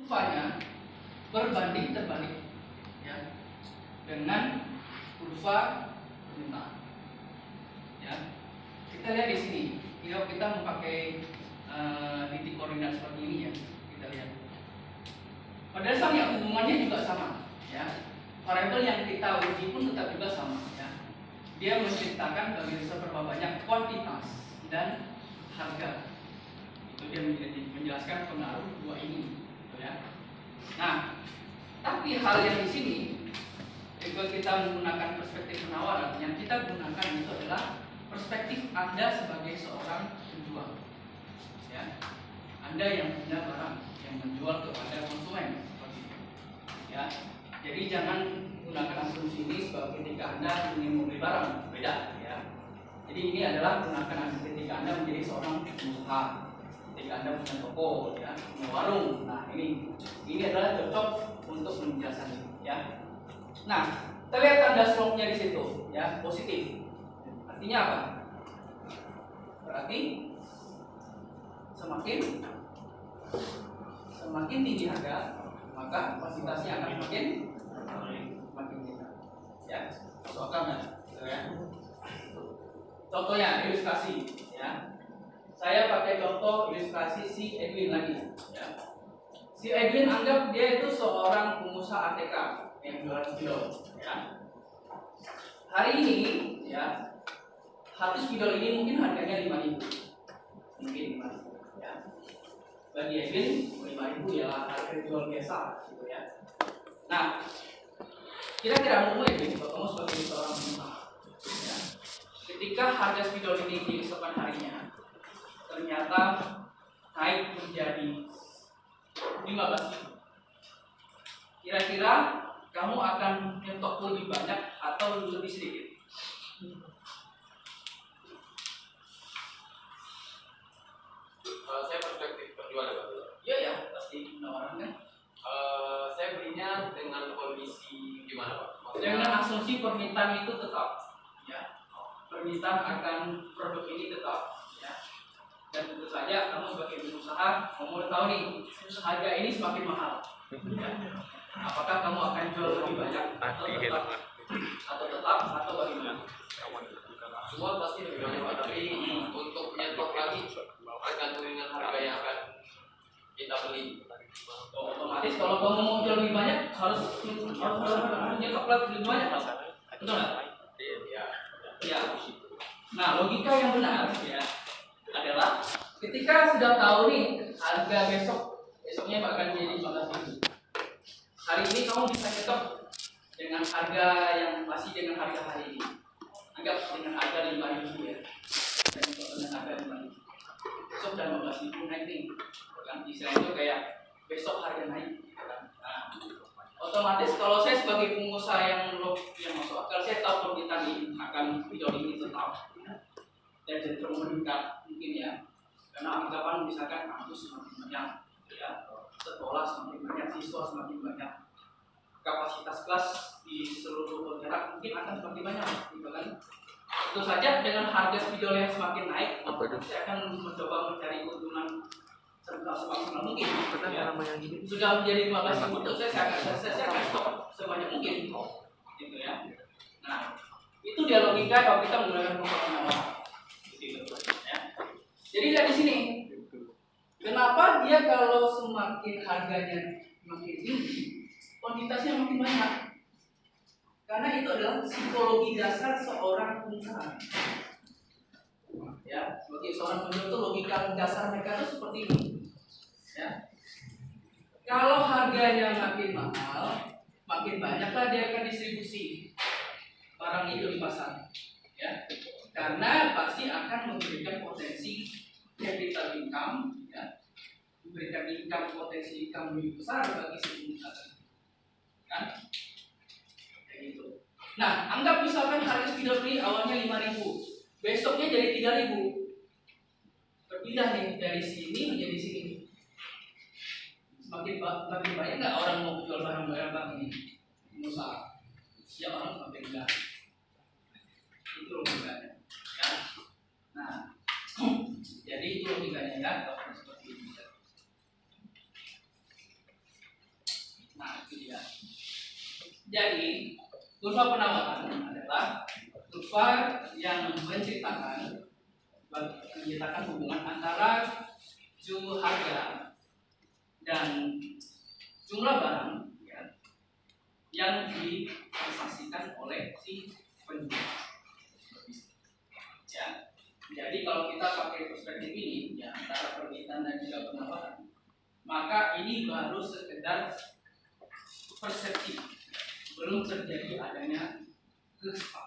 kurvanya berbanding terbalik ya dengan kurva permintaan. Ya, kita lihat di sini. Kalau kita memakai titik koordinat seperti ini ya, kita lihat. Pada dasarnya hubungannya juga sama. Ya, variabel yang kita uji pun tetap juga sama. Ya, dia menceritakan bagi seberapa banyak kuantitas dan harga. Itu dia menjelaskan pengaruh dua ini. Gitu ya. Nah, tapi hal yang di sini, jika kita menggunakan perspektif penawaran, yang kita gunakan itu adalah perspektif Anda sebagai seorang penjual. Ya, Anda yang punya barang yang menjual kepada konsumen. Ya, jadi jangan gunakan asumsi ini sebagai ketika Anda ingin membeli barang, beda. Ya, jadi ini adalah gunakan ketika Anda menjadi seorang pengusaha, ketika Anda punya toko, ya, punya warung. Nah, ini adalah cocok untuk menjelaskan. Ya, nah, kita lihat tanda slope-nya di situ, ya, positif. Artinya apa? Berarti semakin tinggi harga, maka kapasitasnya akan makin tinggi. Ya, soalnya, ya. Contohnya ilustrasi, ya. Saya pakai contoh ilustrasi si Edwin lagi, ya. Si Edwin anggap dia itu seorang pengusaha ATK yang jualan spidol, ya. Hari ini, ya, satu spidol ini mungkin harganya 5.000, mungkin 5.000, ya. Bagi Edwin 5.000 ya harga jual biasa, gitu ya. Nah, kira-kira menurut Edwin, kalau kamu sebagai seorang pengusaha, ya, ketika harga spidol ini di keesokan harinya ternyata naik menjadi 15.000, kira-kira kamu akan nyetok lebih banyak atau lebih sedikit? Saya perspektif penjual ya, Iya ya, pasti penawaran kan. Saya belinya dengan kondisi gimana Pak? Maksudnya, Dengan asumsi permintaan itu tetap, ya, permintaan akan produk ini tetap, ya. Dan tentu saja kamu sebagai pengusaha mau tahu nih harga ini semakin mahal, ya. Apakah kamu akan jual lebih banyak atau tetap atau bagaimana? semua pasti lebih banyak Pak, tapi untuk nyetok lagi tergantung dengan harga yang akan kita beli. Otomatis kalau kamu mau jual lebih banyak harus nyetok lebih banyak, betul nggak? Ya. Nah, logika yang benar ya adalah ketika sudah tahu nih harga besoknya akan jadi 15.000. Hari ini kamu bisa nyetok dengan harga yang masih dengan harga hari ini. Anggap dengan harga 5.000 ya. Dan dengan harga 5.000. Besok udah 15.000 naik nih. Kan istilahnya itu kayak besok harga naik. Nah, otomatis kalau saya sebagai pengusaha yang masuk akal, saya tahu permintaan ini akan video ini tetap dan cenderung meningkat mungkin ya, karena anggapan misalkan kampus semakin banyak, ya, sekolah semakin banyak, siswa semakin banyak, kapasitas kelas di seluruh negara mungkin akan semakin banyak, gitu kan? Tentu saja dengan harga spidol yang semakin naik, saya akan mencoba mencari keuntungan semaksimal mungkin. Ya. Sudah menjadi 15.000 untuk saya akan stop sebanyak mungkin, gitu ya. Nah, itu dia logika kalau kita menggunakan penawaran. Gitu, ya. Jadi dari sini, kenapa dia kalau semakin harganya makin tinggi, kuantitasnya makin banyak? Karena itu adalah psikologi dasar seorang pengusaha. Ya, sebagai seorang penjual itu logika dasar mereka itu seperti ini. Ya. Kalau harganya makin mahal, makin banyaklah dia akan distribusi barang itu di pasar. Ya. Karena pasti akan memberikan potensi capital income, ya, memberikan potensi income lebih besar bagi si pengusaha, kan? Kayak gitu. Nah, anggap misalkan harga spidol ini awalnya 5.000, besoknya jadi 3.000, berpindah nih dari sini menjadi sini. Semakin banyak nggak orang mau jual barang-barang ini, pengusaha? Ya, orang semakin enggak. Itu logikanya. Ya. Nah, jadi itu logikanya ya, seperti ini. Jadi kurva penawaran adalah kurva yang menciptakan hubungan antara jumlah harga dan jumlah barang ya, yang ditransaksikan oleh si penjual. Ya. Jadi kalau kita pakai perspektif ini ya, antara permintaan dan juga penawaran, maka ini baru sekedar persepsi, belum terjadi adanya kesepakatan.